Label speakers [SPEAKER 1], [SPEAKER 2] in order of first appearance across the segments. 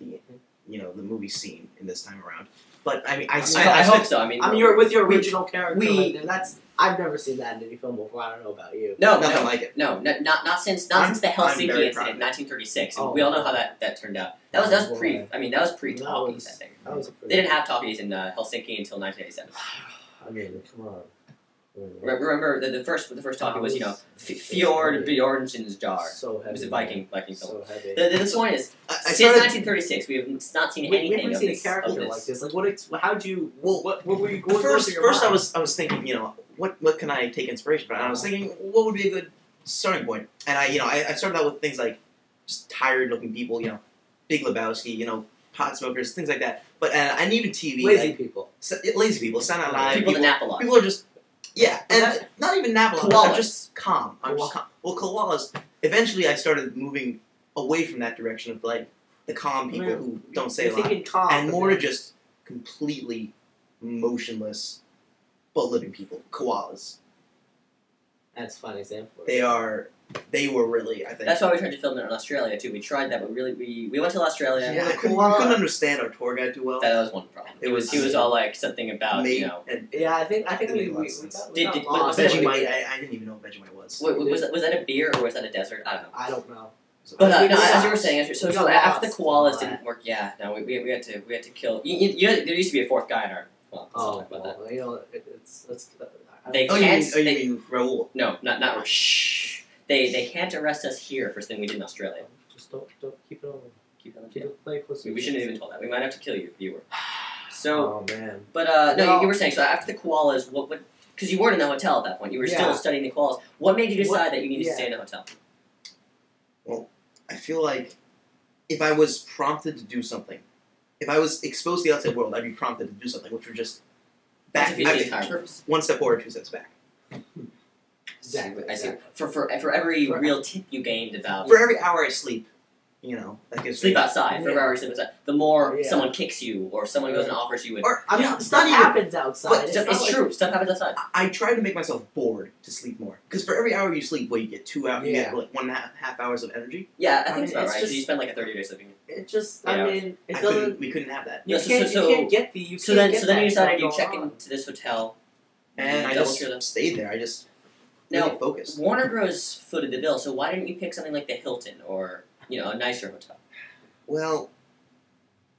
[SPEAKER 1] the movie scene in this time around. But I mean, I
[SPEAKER 2] hope so. I mean,
[SPEAKER 3] you're with your original character. I've never seen that in any film before. I don't know about you.
[SPEAKER 1] Nothing like it.
[SPEAKER 2] No, not since the Helsinki incident in 1936. And we all know how that turned out. That was pre. I mean, that was pre-talkies. I think they didn't have talkies in Helsinki until 1987.
[SPEAKER 3] I mean, come on.
[SPEAKER 2] Remember the first talkie was Fjord Bjornsson's jar.
[SPEAKER 3] So heavy.
[SPEAKER 2] It was a Viking film.
[SPEAKER 3] So heavy.
[SPEAKER 2] The point is, since 1936, we have not seen anything
[SPEAKER 3] we haven't
[SPEAKER 2] of
[SPEAKER 3] seen
[SPEAKER 2] this.
[SPEAKER 3] a character like this. Like, how'd you? What were you going
[SPEAKER 1] first I was thinking, what can I take inspiration from? And I was thinking, what would be a good starting point? And I started out with things like just tired looking people, Big Lebowski, pot smokers, things like that. But and even TV,
[SPEAKER 3] lazy people,
[SPEAKER 1] Saturday Night Live,
[SPEAKER 2] people that nap a lot.
[SPEAKER 1] People are just and not even nap a lot.
[SPEAKER 2] Koalas.
[SPEAKER 1] I'm just calm. Well, koalas. Eventually, I started moving away from that direction of like the calm people who don't say a lot, and more to just completely motionless but living people. Koalas.
[SPEAKER 3] That's a fun example.
[SPEAKER 1] They were really, I think.
[SPEAKER 2] That's why we tried to film it in Australia too. We tried that, but really we went to Australia.
[SPEAKER 1] Yeah, we couldn't understand our tour guide too well.
[SPEAKER 2] That was one problem. He was all like something about
[SPEAKER 3] Yeah, I think we got
[SPEAKER 1] Vegemite. I didn't even know what Vegemite was.
[SPEAKER 2] Was that a beer or was that a desert? I don't know.
[SPEAKER 3] I don't know.
[SPEAKER 2] But as you were saying, so after the koalas didn't work, we had to kill. There used to be a fourth guy in our. Well, they can't.
[SPEAKER 1] You mean Raoul?
[SPEAKER 2] No, not Raoul. Shh. They can't arrest us here for something we did in Australia.
[SPEAKER 3] Just don't keep it on.
[SPEAKER 2] Keep it on.
[SPEAKER 3] Keep it play close.
[SPEAKER 2] We shouldn't have even told that. We might have to kill you if you were. So.
[SPEAKER 3] Oh man.
[SPEAKER 2] But no, you were saying so after the koalas, what? Because you weren't in the hotel at that point. You were still studying the koalas. What made you decide that you needed to stay in the hotel?
[SPEAKER 1] Well, I feel like if I was prompted to do something, if I was exposed to the outside world, I'd be prompted to do something, which would just one step forward, 2 steps back.
[SPEAKER 3] Exactly.
[SPEAKER 2] I see. For every real tip you gained about...
[SPEAKER 1] For every hour I sleep, that gives
[SPEAKER 2] sleep outside. For every hour you sleep outside. The more someone kicks you or someone goes and offers you...
[SPEAKER 3] Stuff happens outside.
[SPEAKER 2] It's true. Stuff happens outside.
[SPEAKER 1] I try to make myself bored to sleep more. Because for every hour you sleep, you get 2 hours, you get like 1.5 hours of energy.
[SPEAKER 2] Yeah, I think it's about right. So you spend like a 30-day sleeping.
[SPEAKER 3] It just, it doesn't...
[SPEAKER 1] We couldn't have that.
[SPEAKER 3] You can't get the...
[SPEAKER 2] So then you decided you check into this hotel...
[SPEAKER 1] And I just stayed there. I just...
[SPEAKER 2] Now,
[SPEAKER 1] focused.
[SPEAKER 2] Warner Bros. Footed the bill, so why didn't you pick something like the Hilton or, a nicer hotel?
[SPEAKER 1] Well,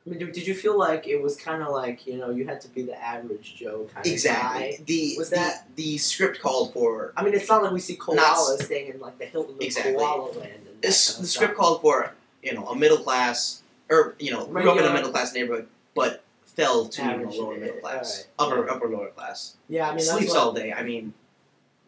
[SPEAKER 3] I mean, did you feel like it was kind of like, you had to be the average Joe kind of guy?
[SPEAKER 1] The script called for...
[SPEAKER 3] I mean, it's not like we see koalas staying in, like, the Hilton of Koala Land. And
[SPEAKER 1] the script called for, a middle class, or, grew up in a middle class neighborhood, but fell to lower middle class. Right. Upper lower class.
[SPEAKER 3] Yeah, I mean,
[SPEAKER 1] sleeps all day. I mean,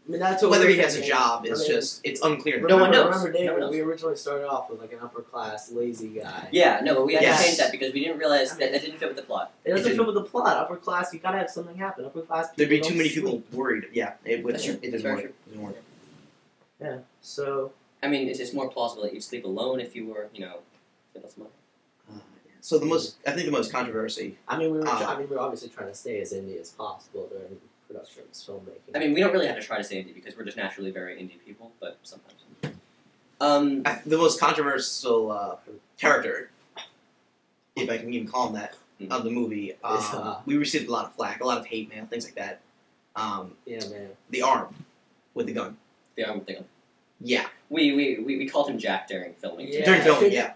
[SPEAKER 3] that's what
[SPEAKER 1] whether he has a job is it's unclear.
[SPEAKER 3] No one knows. Remember, David, we originally started off with like an upper class lazy guy.
[SPEAKER 2] Yeah, no, but we had to change that because we didn't realize that didn't fit with the plot.
[SPEAKER 3] It doesn't fit with the plot. Upper class, you gotta have something happen. Upper class people.
[SPEAKER 1] There'd be too many people worried. Yeah, it would. It doesn't work.
[SPEAKER 3] Yeah. So.
[SPEAKER 2] I mean, it's more plausible that you'd sleep alone if you were, less money.
[SPEAKER 1] So I think the most controversy.
[SPEAKER 3] I mean, we were obviously trying to stay as indie as possible during production of this filmmaking.
[SPEAKER 2] I mean, we don't really have to try to stay indie because we're just naturally very indie people, but sometimes.
[SPEAKER 1] The most controversial character, if I can even call him that, of the movie, we received a lot of flack, a lot of hate mail, things like that.
[SPEAKER 3] Yeah, man.
[SPEAKER 1] The arm with the gun.
[SPEAKER 2] The arm with the gun.
[SPEAKER 1] Yeah.
[SPEAKER 2] We called him Jack during filming.
[SPEAKER 3] Yeah.
[SPEAKER 1] During filming, yeah.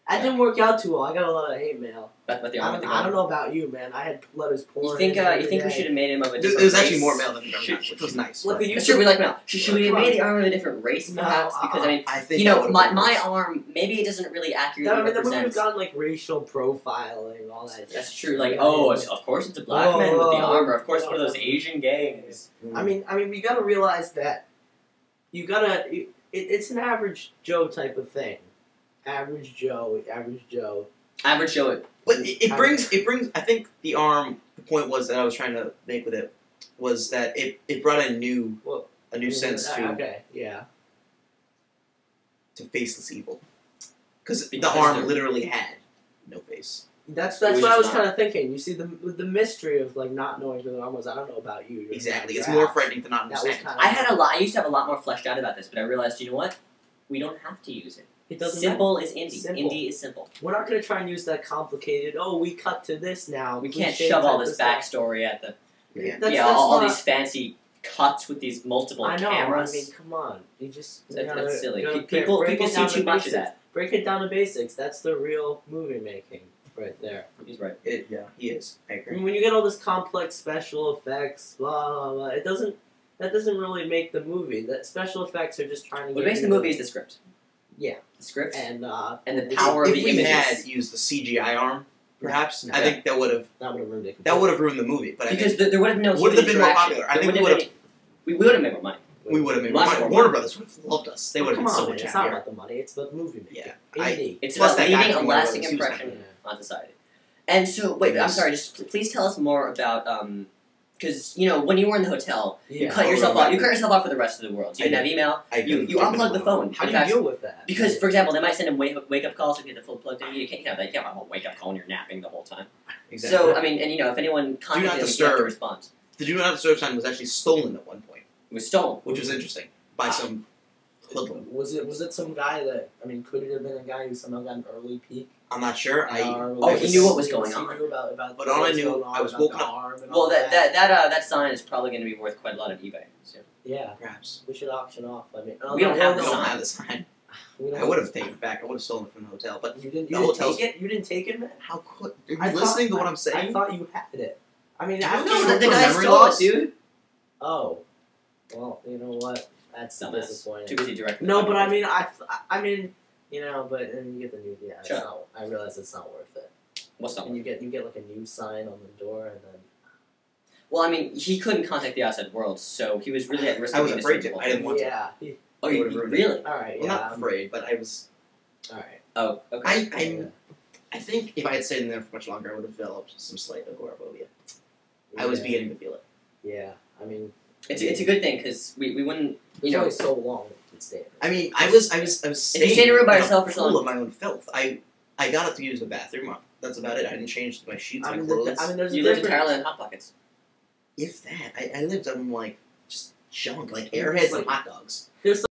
[SPEAKER 3] That didn't work out too well. I got a lot of hate mail.
[SPEAKER 2] But the arm with the gun.
[SPEAKER 3] I don't know about you, man. I had letters pouring.
[SPEAKER 2] You think we should have made him of a different race?
[SPEAKER 1] There was actually more mail than the gun, which was nice.
[SPEAKER 3] Look,
[SPEAKER 2] That's true, we like mail. Should we have made the arm of a different race, perhaps? Because,
[SPEAKER 1] I think
[SPEAKER 2] my arm, maybe it doesn't really accurately represent...
[SPEAKER 3] Then we would have gone, like, racial profiling, all that.
[SPEAKER 2] That's true. Like, of course it's a black man with the armor. Of course one of those Asian gangs.
[SPEAKER 3] I mean, we gotta realize that it's an average Joe type of thing. Average Joe.
[SPEAKER 2] Average Joe.
[SPEAKER 1] But it brings. I think the point was that I was trying to make with it was that it brought a new sense to faceless evil, because the arm literally had no face.
[SPEAKER 3] That's what I was kind of thinking. You see the mystery of like not knowing who the arm was. I don't know about you.
[SPEAKER 1] Exactly, it's more frightening to not understand.
[SPEAKER 2] I used to have a lot more fleshed out about this, but I realized, you know what? We don't have to use it.
[SPEAKER 3] It doesn't
[SPEAKER 2] simple
[SPEAKER 3] matter.
[SPEAKER 2] is indie.
[SPEAKER 3] Simple.
[SPEAKER 2] Indie is simple.
[SPEAKER 3] We're not going to try and use that complicated, oh, we cut to this now.
[SPEAKER 2] We can't shove all this backstory at the...
[SPEAKER 1] Yeah.
[SPEAKER 3] That's
[SPEAKER 2] all
[SPEAKER 3] not,
[SPEAKER 2] these fancy cuts with these multiple cameras.
[SPEAKER 3] I mean, come on. You just...
[SPEAKER 2] That's silly.
[SPEAKER 3] People
[SPEAKER 2] see too much of that.
[SPEAKER 3] Break it down to basics. That's the real movie making right there.
[SPEAKER 2] He's right.
[SPEAKER 1] Yeah, he is. I agree.
[SPEAKER 3] I mean, when you get all this complex special effects, blah, blah, blah, that doesn't really make the movie. That special effects are just trying to
[SPEAKER 2] What makes the movie is the script.
[SPEAKER 3] Yeah.
[SPEAKER 2] The script
[SPEAKER 3] and
[SPEAKER 2] the power of the images.
[SPEAKER 1] If we had used the CGI arm, perhaps, I think that would have
[SPEAKER 3] ruined it.
[SPEAKER 1] That would have ruined the movie. But
[SPEAKER 2] because there would have been no
[SPEAKER 1] would have been more popular. I think
[SPEAKER 2] we would have made more money.
[SPEAKER 1] We would have made more money. Warner Brothers would have loved us. They would have been so much happier.
[SPEAKER 3] It's not about the money. It's about the movie making.
[SPEAKER 1] Yeah.
[SPEAKER 2] It's about leaving a lasting impression on society. And so, wait, I'm sorry. Just please tell us more about because when you were in the hotel, you cut yourself off. You cut yourself off for the rest of the world. So you didn't have email. You unplug the phone.
[SPEAKER 3] How do you deal with that?
[SPEAKER 2] Because, for example, they might send him wake up calls to get the full plugged in. You can't have that. You can't have a wake up call when you're napping the whole time.
[SPEAKER 1] Exactly.
[SPEAKER 2] So I mean, and if anyone contacted you, you have to respond.
[SPEAKER 1] The Do Not Disturb sign was actually stolen at one point.
[SPEAKER 2] It was stolen,
[SPEAKER 1] which was interesting by some hoodlum.
[SPEAKER 3] Was it some guy that could it have been a guy who somehow got an early peek?
[SPEAKER 1] I'm not sure.
[SPEAKER 2] He knew what was going on.
[SPEAKER 1] But all I knew, I was woken up.
[SPEAKER 2] Well, that sign is probably going to be worth quite a lot on eBay. So.
[SPEAKER 3] Yeah,
[SPEAKER 1] perhaps
[SPEAKER 3] we should auction off. I mean,
[SPEAKER 2] we don't have
[SPEAKER 1] the sign. I would have taken it back. I would have stolen it from the hotel. But
[SPEAKER 3] you didn't take it. You didn't take it, man.
[SPEAKER 1] How could? Are you listening to what I'm saying?
[SPEAKER 3] I thought you had it. I mean,
[SPEAKER 2] the guy stole it, dude.
[SPEAKER 3] Oh, well, you know what? That's disappointing.
[SPEAKER 2] Too busy directing.
[SPEAKER 3] No, but I mean, but then you get the new. Yeah, sure. I realize it's not worth it.
[SPEAKER 2] What's not?
[SPEAKER 3] And you get like a new sign on the door, and then.
[SPEAKER 2] Well, I mean, he couldn't contact the outside world, so he was really at risk.
[SPEAKER 1] I was afraid to. I didn't want to.
[SPEAKER 3] Yeah.
[SPEAKER 2] You really?
[SPEAKER 3] All right.
[SPEAKER 1] Well, not afraid, but I was.
[SPEAKER 3] All right.
[SPEAKER 2] Oh, okay.
[SPEAKER 1] I think if I had stayed in there for much longer, I would have developed some slight agoraphobia. Yeah. I was beginning to feel it.
[SPEAKER 3] Yeah, I mean.
[SPEAKER 2] It's a good thing because we wouldn't.
[SPEAKER 3] It's only so long to stay.
[SPEAKER 1] I mean, I was staying.
[SPEAKER 2] If you stay in a room by yourself for so long,
[SPEAKER 1] full of my own filth. I got up to use the bathroom. That's about it. I didn't change my sheets, my clothes.
[SPEAKER 2] You lived entirely on Hot Pockets.
[SPEAKER 1] If that, I lived on just junk, like Airheads and hot dogs.